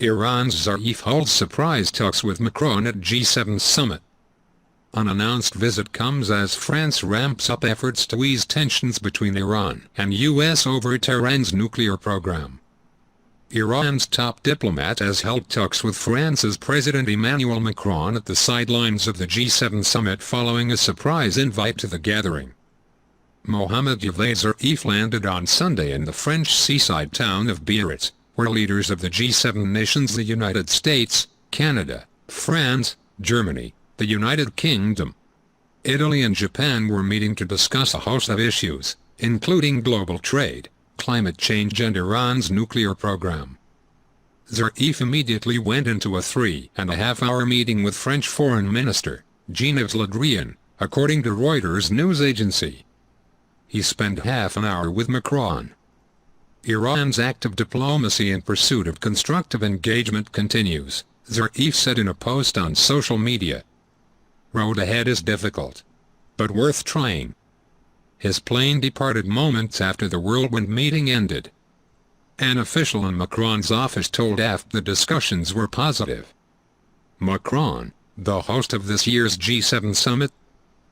Iran's Zarif holds surprise talks with Macron at G7 summit. Unannounced visit comes as France ramps up efforts to ease tensions between Iran and US over Tehran's nuclear program. Iran's top diplomat has held talks with France's President Emmanuel Macron at the sidelines of the G7 summit following a surprise invite to the gathering. Mohammed Javad Zarif landed on Sunday in the French seaside town of Biarritz, where leaders of the G7 nations, the United States, Canada, France, Germany, the United Kingdom, Italy and Japan were meeting to discuss a host of issues, including global trade, climate change and Iran's nuclear program. Zarif immediately went into a 3.5-hour meeting with French Foreign Minister, Jean-Yves Le Drian, according to Reuters news agency. He spent half an hour with Macron. Iran's active diplomacy in pursuit of constructive engagement continues, Zarif said in a post on social media. Road ahead is difficult, but worth trying. His plane departed moments after the whirlwind meeting ended. An official in Macron's office told AFP the discussions were positive. Macron, the host of this year's G7 summit,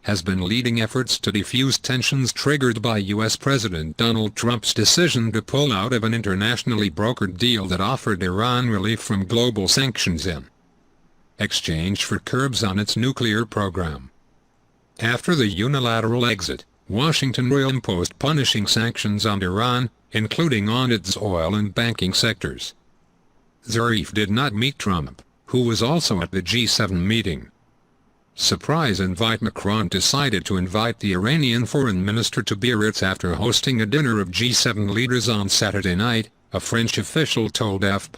has been leading efforts to defuse tensions triggered by U.S. President Donald Trump's decision to pull out of an internationally brokered deal that offered Iran relief from global sanctions in exchange for curbs on its nuclear program. After the unilateral exit, Washington reimposed punishing sanctions on Iran, including on its oil and banking sectors. Zarif did not meet Trump, who was also at the G7 meeting. Surprise invite: Macron decided to invite the Iranian foreign minister to Biarritz after hosting a dinner of G7 leaders on Saturday night, a French official told AFP.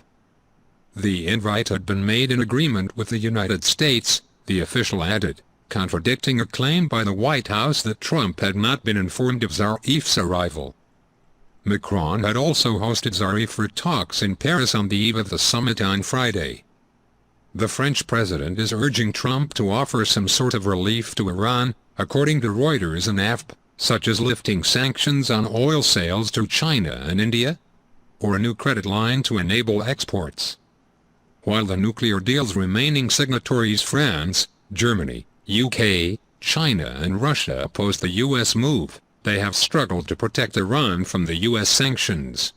The invite had been made in agreement with the United States, the official added, contradicting a claim by the White House that Trump had not been informed of Zarif's arrival. Macron had also hosted Zarif for talks in Paris on the eve of the summit on Friday. The French president is urging Trump to offer some sort of relief to Iran, according to Reuters and AFP, such as lifting sanctions on oil sales to China and India, or a new credit line to enable exports. While the nuclear deal's remaining signatories France, Germany, UK, China and Russia opposed the U.S. move, they have struggled to protect Iran from the U.S. sanctions.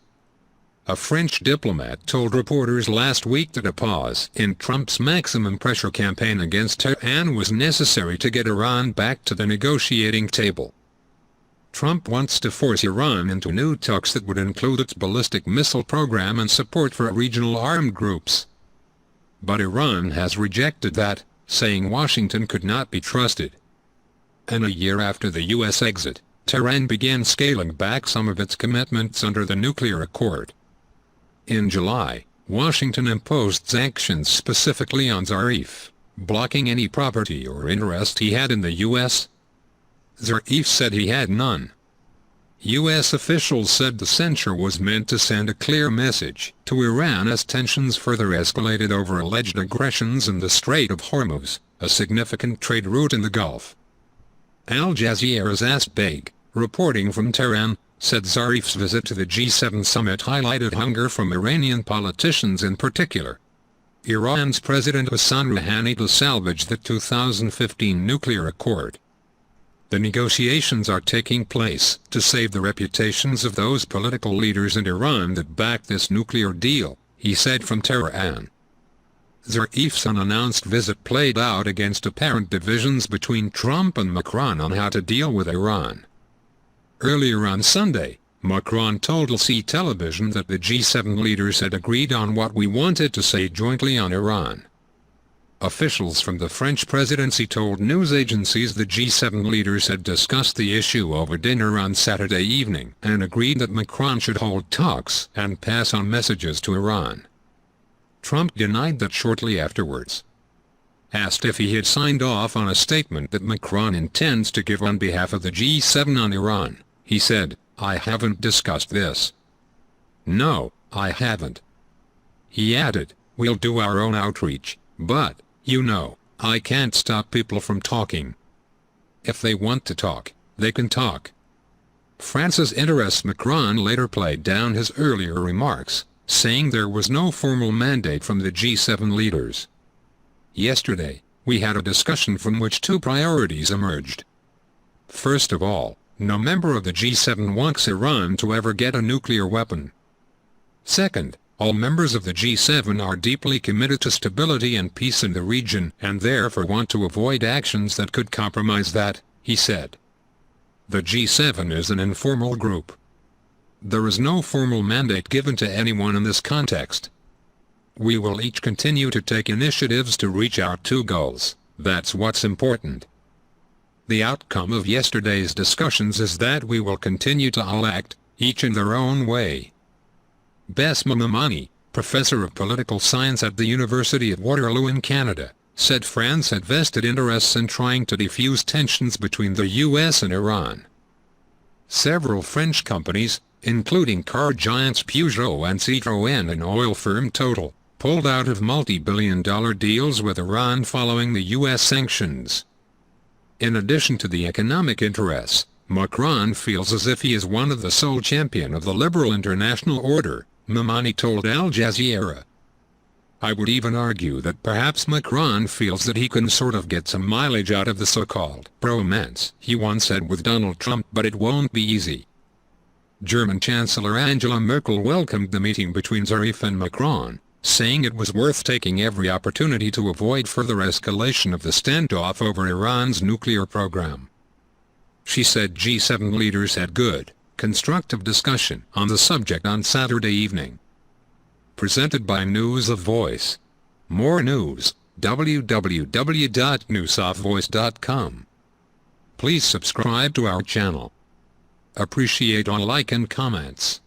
A French diplomat told reporters last week that a pause in Trump's maximum pressure campaign against Tehran was necessary to get Iran back to the negotiating table. Trump wants to force Iran into new talks that would include its ballistic missile program and support for regional armed groups. But Iran has rejected that, saying Washington could not be trusted. And a year after the U.S. exit, Tehran began scaling back some of its commitments under the nuclear accord. In July, Washington imposed sanctions specifically on Zarif, blocking any property or interest he had in the U.S. Zarif said he had none. U.S. officials said the censure was meant to send a clear message to Iran as tensions further escalated over alleged aggressions in the Strait of Hormuz, a significant trade route in the Gulf. Aljazeera's Asad Beg, reporting from Tehran, said Zarif's visit to the G7 summit highlighted hunger from Iranian politicians in particular. Iran's President Hassan Rouhani to salvage the 2015 nuclear accord. The negotiations are taking place to save the reputations of those political leaders in Iran that back this nuclear deal, he said from Tehran. Zarif's unannounced visit played out against apparent divisions between Trump and Macron on how to deal with Iran. Earlier on Sunday, Macron told LC television that the G7 leaders had agreed on what we wanted to say jointly on Iran. Officials from the French presidency told news agencies the G7 leaders had discussed the issue over dinner on Saturday evening and agreed that Macron should hold talks and pass on messages to Iran. Trump denied that shortly afterwards. Asked if he had signed off on a statement that Macron intends to give on behalf of the G7 on Iran, he said, "I haven't discussed this. No, I haven't." He added, "We'll do our own outreach, but, you know, I can't stop people from talking. If they want to talk, they can talk." France's interests. Macron later played down his earlier remarks, saying there was no formal mandate from the G7 leaders. Yesterday, we had a discussion from which two priorities emerged. First of all, no member of the G7 wants Iran to ever get a nuclear weapon. Second, all members of the G7 are deeply committed to stability and peace in the region and therefore want to avoid actions that could compromise that, he said. The G7 is an informal group. There is no formal mandate given to anyone in this context. We will each continue to take initiatives to reach our two goals. That's what's important. The outcome of yesterday's discussions is that we will continue to all act, each in their own way. Besma Mamani, professor of political science at the University of Waterloo in Canada, said France had vested interests in trying to defuse tensions between the US and Iran. Several French companies, including car giants Peugeot and Citroën and oil firm Total, pulled out of multi-billion-dollar deals with Iran following the US sanctions. In addition to the economic interests, Macron feels as if he is one of the sole champion of the liberal international order, Mamani told Aljazeera. I would even argue that perhaps Macron feels that he can sort of get some mileage out of the so-called bromance he once had with Donald Trump, but it won't be easy. German Chancellor Angela Merkel welcomed the meeting between Zarif and Macron, saying it was worth taking every opportunity to avoid further escalation of the standoff over Iran's nuclear program. She said G7 leaders had good, constructive discussion on the subject on Saturday evening. Presented by News of Voice. More news, www.newsofvoice.com. Please subscribe to our channel. Appreciate all like and comments.